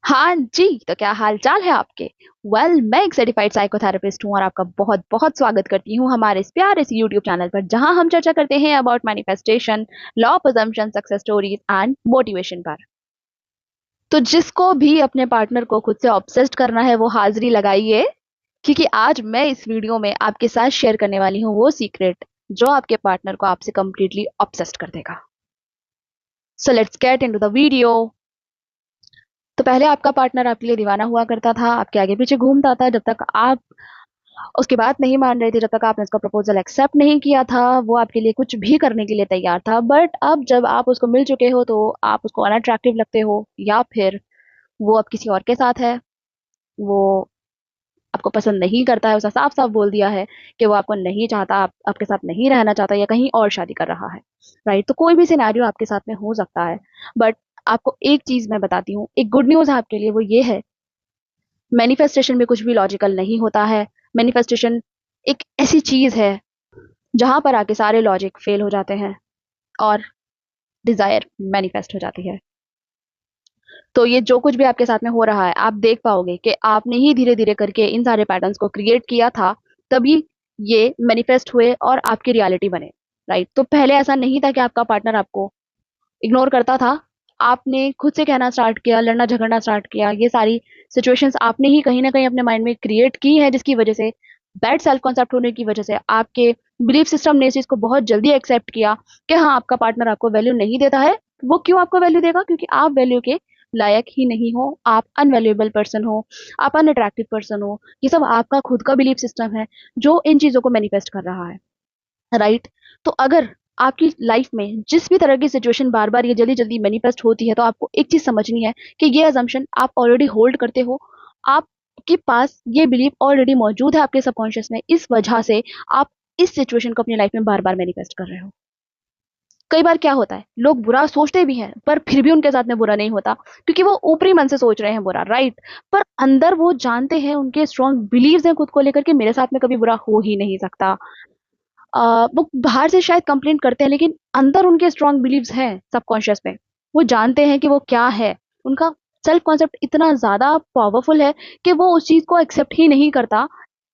हाँ जी, तो क्या हाल चाल है आपके। मैं एक सर्टिफाइड साइकोथेरेपिस्ट हूँ और आपका बहुत बहुत स्वागत करती हूँ हमारे इस प्यारे से यूट्यूब चैनल पर, जहाँ हम चर्चा करते हैं about manifestation, law of assumption, success stories and motivation पर। तो जिसको भी अपने पार्टनर को खुद से ऑब्सेस्ड करना है वो हाजिरी लगाइए, क्योंकि आज मैं इस वीडियो में आपके साथ शेयर करने वाली हूँ वो सीक्रेट जो आपके पार्टनर को आपसे कंप्लीटली ऑब्सेस्ड कर देगा। So let's get into the video. तो पहले आपका पार्टनर आपके लिए दीवाना हुआ करता था, आपके आगे पीछे घूमता था जब तक आप उसकी बात नहीं मान रहे थे, जब तक आपने उसका प्रपोजल एक्सेप्ट नहीं किया था। वो आपके लिए कुछ भी करने के लिए तैयार था, बट अब जब आप उसको मिल चुके हो तो आप उसको अनअट्रैक्टिव लगते हो, या फिर वो अब किसी और के साथ है, वो आपको पसंद नहीं करता है, उसने साफ साफ बोल दिया है कि वो आपको नहीं चाहता, आपके साथ नहीं रहना चाहता, या कहीं और शादी कर रहा है। राइट, तो कोई भी सिनेरियो आपके साथ में हो सकता है। बट आपको एक चीज मैं बताती हूँ, एक गुड न्यूज है आपके लिए, वो ये है, मैनिफेस्टेशन में कुछ भी लॉजिकल नहीं होता है। मैनिफेस्टेशन एक ऐसी चीज है जहां पर आके सारे लॉजिक फेल हो जाते हैं और डिजायर मैनिफेस्ट हो जाती है। तो ये जो कुछ भी आपके साथ में हो रहा है, आप देख पाओगे कि आपने ही धीरे धीरे करके इन सारे पैटर्न्स को क्रिएट किया था, तभी ये मैनिफेस्ट हुए और आपकी रियलिटी बने। राइट, तो पहले ऐसा नहीं था कि आपका पार्टनर आपको इग्नोर करता था। आपने खुद से कहना स्टार्ट किया, लड़ना झगड़ना स्टार्ट किया, ये सारी सिचुएशंस आपने ही कहीं ना कहीं अपने माइंड में क्रिएट की है, जिसकी वजह से बैड सेल्फ कॉन्सेप्ट होने की वजह से आपके बिलीफ सिस्टम ने इस चीज को बहुत जल्दी एक्सेप्ट किया कि हाँ, आपका पार्टनर आपको वैल्यू नहीं देता है। वो क्यों आपको वैल्यू देगा? क्योंकि आप वैल्यू के लायक ही नहीं हो, आप अनवैल्यूएबल पर्सन हो, आप अनअट्रैक्टिव पर्सन हो। ये सब आपका खुद का बिलीफ सिस्टम है जो इन चीजों को मैनिफेस्ट कर रहा है। राइट, तो अगर आपकी लाइफ में जिस भी तरह की सिचुएशन बार बार ये जल्दी जल्दी मैनिफेस्ट होती है, तो आपको एक चीज समझनी है कि ये अजम्पशन आप ऑलरेडी होल्ड करते हो। आपके पास ये बिलीफ ऑलरेडी मौजूद है आपके सबकॉन्शियस में, इस वजह से आप इस सिचुएशन को अपनी लाइफ में बार बार मैनिफेस्ट कर रहे हो। कई बार क्या होता है, लोग बुरा सोचते भी हैं पर फिर भी उनके साथ में बुरा नहीं होता, क्योंकि वो ऊपरी मन से सोच रहे हैं बुरा। राइट, पर अंदर वो जानते हैं, उनके स्ट्रॉन्ग बिलीव्स हैं खुद को लेकर के, मेरे साथ में कभी बुरा हो ही नहीं सकता। वो बाहर से शायद कंप्लेंट करते हैं, लेकिन अंदर उनके स्ट्रॉन्ग बिलीव्स हैं सबकॉन्शियस में। वो जानते हैं कि वो क्या है। उनका सेल्फ कॉन्सेप्ट इतना ज्यादा पावरफुल है कि वो उस चीज को एक्सेप्ट ही नहीं करता,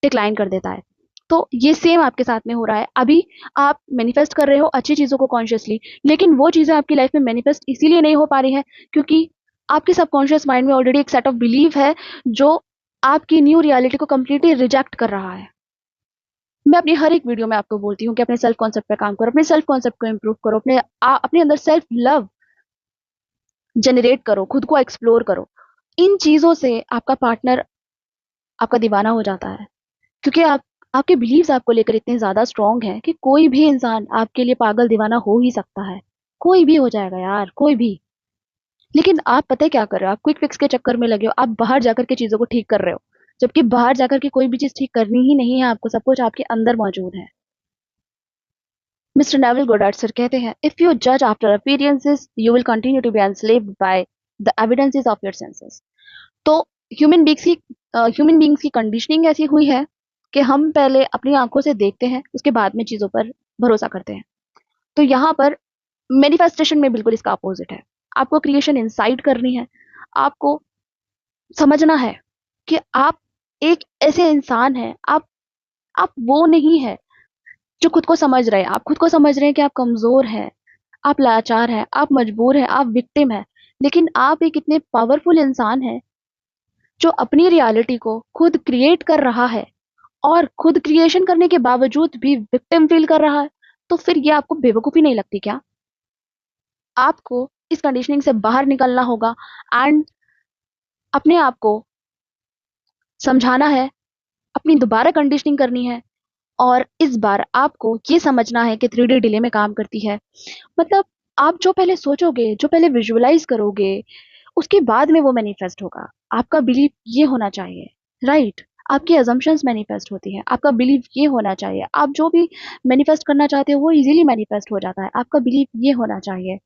डिक्लाइन कर देता है। तो ये सेम आपके साथ में हो रहा है अभी। आप मैनिफेस्ट कर रहे हो अच्छी चीजों को कॉन्शियसली, लेकिन वो चीजें आपकी लाइफ में मैनिफेस्ट इसीलिए नहीं हो पा रही है क्योंकि आपके सबकॉन्शियस माइंड में ऑलरेडी एक सेट ऑफ बिलीव है जो आपकी न्यू रियलिटी को कंप्लीटली रिजेक्ट कर रहा है। मैं अपनी हर एक वीडियो में आपको बोलती हूँ कि अपने सेल्फ कॉन्सेप्ट पे काम करो, अपने सेल्फ कॉन्सेप्ट को इम्प्रूव करो, अपने अंदर सेल्फ लव जनरेट करो, खुद को एक्सप्लोर करो। इन चीजों से आपका पार्टनर आपका दीवाना हो जाता है, क्योंकि आपके बिलीव्स आपको लेकर इतने ज्यादा स्ट्रांग हैं कि कोई भी इंसान आपके लिए पागल दीवाना हो ही सकता है। कोई भी हो जाएगा यार, कोई भी। लेकिन आप पता है क्या कर रहे हो? आप क्विक फिक्स के चक्कर में लगे हो, आप बाहर जाकर के चीजों को ठीक कर रहे हो, जबकि बाहर जाकर के कोई भी चीज ठीक करनी ही नहीं है आपको, सब कुछ आपके अंदर मौजूद है। मिस्टर नेविल गोडार्ड सर कहते हैं, इफ यू जज after appearances you will continue to be enslaved by the evidences of your senses. तो ह्यूमन बींग्स की ह्यूमन बींग्स की कंडीशनिंग ऐसी हुई है कि हम पहले अपनी आंखों से देखते हैं, उसके बाद में चीजों पर भरोसा करते हैं। तो यहाँ पर मैनिफेस्टेशन में बिल्कुल इसका अपोजिट है। आपको क्रिएशन इंसाइट करनी है। आपको समझना है कि आप एक ऐसे इंसान हैं, आप वो नहीं है जो खुद को समझ रहे हैं। आप खुद को समझ रहे हैं कि आप कमजोर हैं, आप लाचार हैं, आप मजबूर हैं, आप विक्टिम हैं। लेकिन आप एक इतने पावरफुल इंसान हैं जो अपनी रियलिटी को खुद क्रिएट कर रहा है, और खुद क्रिएशन करने के बावजूद भी विक्टिम फील कर रहा है। तो फिर ये आपको बेवकूफी नहीं लगती क्या? आपको इस कंडीशनिंग से बाहर निकलना होगा एंड अपने आप को समझाना है, अपनी दोबारा कंडीशनिंग करनी है। और इस बार आपको ये समझना है कि 3D डिले में काम करती है। मतलब आप जो पहले सोचोगे, जो पहले विजुअलाइज करोगे, उसके बाद में वो मैनिफेस्ट होगा। आपका बिलीफ ये होना चाहिए। राइट, आपकी अजम्पशंस मैनिफेस्ट होती हैं, आपका बिलीफ ये होना चाहिए। आप जो भी मैनिफेस्ट करना चाहते हो वो इजीली मैनिफेस्ट हो जाता है, आपका बिलीफ ये होना चाहिए।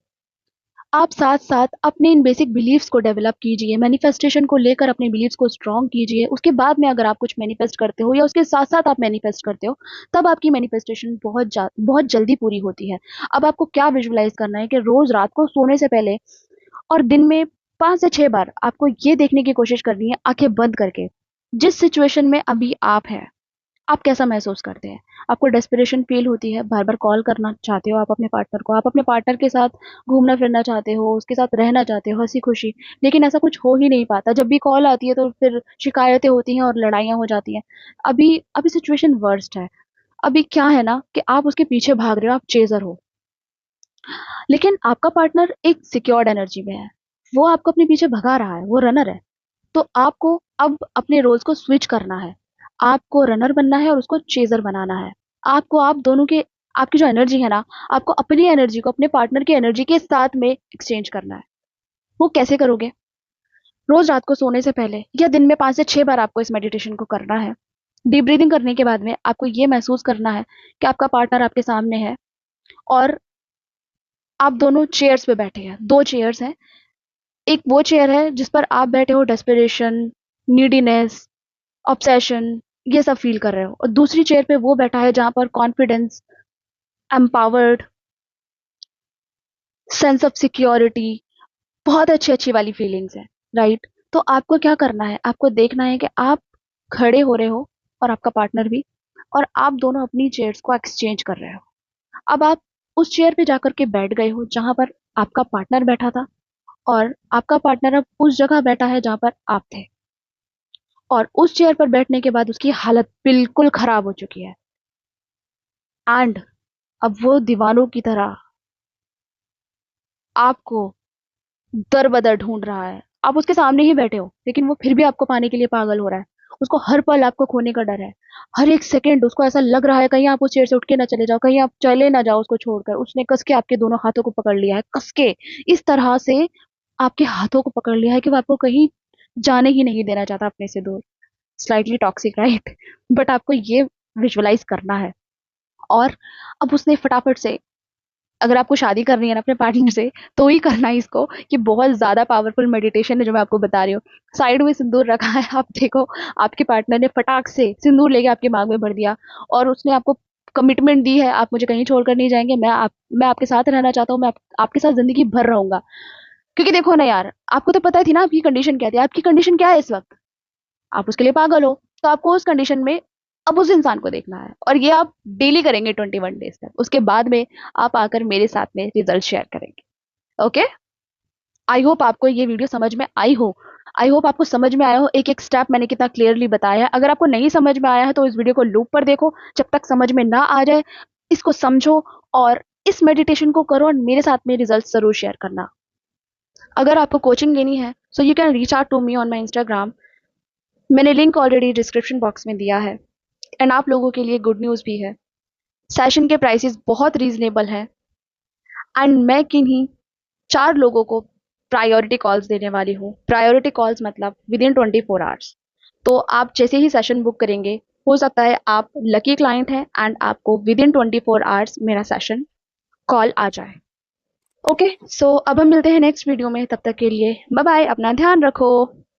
आप साथ साथ अपने इन बेसिक बिलीफ्स को डेवलप कीजिए, मैनिफेस्टेशन को लेकर अपने बिलीफ्स को स्ट्रॉन्ग कीजिए। उसके बाद में अगर आप कुछ मैनिफेस्ट करते हो या उसके साथ साथ आप मैनिफेस्ट करते हो, तब आपकी मैनिफेस्टेशन बहुत जल्दी पूरी होती है। अब आपको क्या विजुअलाइज करना है कि रोज रात को सोने से पहले और दिन में 5 से 6 बार आपको ये देखने की कोशिश करनी है आंखें बंद करके, जिस सिचुएशन में अभी आप हैं, आप कैसा महसूस करते हैं? आपको डेस्परेशन फ़ील होती है, बार-बार कॉल करना चाहते हो आप अपने पार्टनर को, आप अपने पार्टनर के साथ घूमना-फिरना चाहते हो, उसके साथ रहना चाहते हो हँसी-खुशी, लेकिन ऐसा कुछ हो ही नहीं पाता। जब भी कॉल आती है तो फिर शिकायतें होती हैं और लड़ाइयाँ हो जाती हैं। अभी अभी सिचुएशन वर्स्ट है। अभी क्या है ना कि आप उसके पीछे भाग रहे हो, आप चेज़र हो, लेकिन आपका पार्टनर एक सिक्योर्ड एनर्जी में है। वो आपको अपने पीछे भगा रहा है, वो रनर है। तो आपको अब अपने रोल्स को स्विच करना है। आपको रनर बनना है और उसको चेज़र बनाना है। आपको आप दोनों के आपकी जो एनर्जी है ना, आपको अपनी एनर्जी को अपने पार्टनर की एनर्जी के साथ में एक्सचेंज करना है। वो कैसे करोगे? रोज़ रात को सोने से पहले या दिन में 5 से 6 बार आपको इस मेडिटेशन को करना है। डीप ब्रीथिंग करने के बाद में आपको ये महसूस करना है कि आपका पार्टनर आपके सामने है और आप दोनों चेयर्स पे बैठे हैं। 2 चेयर्स हैं। एक वो चेयर है जिस पर आप बैठे हो डेस्परेशन, नीडीनेस, ऑब्सेशन ये सब फ़ील कर रहे हो और दूसरी चेयर पे वो बैठा है जहाँ पर confidence, empowered, sense of security बहुत अच्छी-अच्छी वाली फीलिंग्स हैं, राइट? तो आपको क्या करना है, आपको देखना है कि आप खड़े हो रहे हो और आपका पार्टनर भी और आप दोनों अपनी चेयर्स को एक्सचेंज कर रहे हो। अब आप उस चेयर पे जाकर के बैठ गए हो जहाँ पर आपका पार्टनर बैठा था और आपका पार्टनर अब उस जगह बैठा है जहाँ पर आप थे और उस चेयर पर बैठने के बाद उसकी हालत बिल्कुल खराब हो चुकी है एंड अब वो दीवानों की तरह आपको दर-बदर ढूँढ रहा है। आप उसके सामने ही बैठे हो, लेकिन वो फिर भी आपको पाने के लिए पागल हो रहा है। उसको हर पल आपको खोने का डर है। हर एक सेकंड उसको ऐसा लग रहा है कहीं आप उस चेयर से उठ के ना चले जाओ, कहीं आप चले ना जाओ उसको छोड़कर। उसने कस के आपके दोनों हाथों को पकड़ लिया है, कस के। इस तरह से आपके हाथों को पकड़ लिया है कि वो आपको कहीं जाने ही नहीं देना चाहता अपने से दूर। Slightly toxic right? बट आपको ये विजुअलाइज़ करना है और अब उसने फटाफट से अगर आपको शादी करनी है ना अपने पार्टनर से तो ही करना है इसको कि बहुत ज़्यादा पावरफुल मेडिटेशन है जो मैं आपको बता रही हूँ। साइड में सिंदूर रखा है आप देखो आपके पार्टनर ने फटाक से सिंदूर लेके आपके मांग में भर दिया और उसने आपको कमिटमेंट दी है आप मुझे कहीं छोड़कर नहीं जाएँगे मैं आपके साथ रहना चाहता हूँ आपके साथ ज़िंदगी भर रहूँगा। क्योंकि देखो ना यार आपको तो पता थी ना आपकी कंडीशन क्या थी, आपकी कंडीशन क्या है इस वक़्त? आप उसके लिए पागल हो, तो आपको उस कंडीशन में अब उस इंसान को देखना है और ये आप डेली करेंगे 21 डेज़ तक। उसके बाद में आप आकर मेरे साथ में रिज़ल्ट शेयर करेंगे। ओके? आई होप आपको ये वीडियो समझ में आई हो। आई होप आपको समझ में आया हो, एक-एक स्टेप मैंने कितना क्लियरली बताया है। अगर आपको नहीं समझ में आया है तो इस वीडियो को लूप पर देखो, जब तक समझ में ना आ जाए, इसको समझो और इस मेडिटेशन को करो और मेरे साथ में रिज़ल्ट ज़रूर शेयर करना। अगर आपको कोचिंग लेनी है, so you can reach out to me on my Instagram. मैंने लिंक ऑलरेडी डिस्क्रिप्शन बॉक्स में दिया है। एंड आप लोगों के लिए गुड न्यूज़ भी है। सेशन के प्राइसेस बहुत रीज़नेबल हैं एंड मैं किन्हीं 4 लोगों को प्रायोरिटी कॉल्स देने वाली हूँ। प्रायोरिटी कॉल्स मतलब विदिन 24 आवर्स। तो आप जैसे ही सेशन बुक करेंगे, हो सकता है आप लकी क्लाइंट हैं एंड आपको विदिन 24 आवर्स मेरा सेशन कॉल आ जाए। ओके, सो अब हम मिलते हैं नेक्स्ट वीडियो में, तब तक के लिए बाय बाय, अपना ध्यान रखो।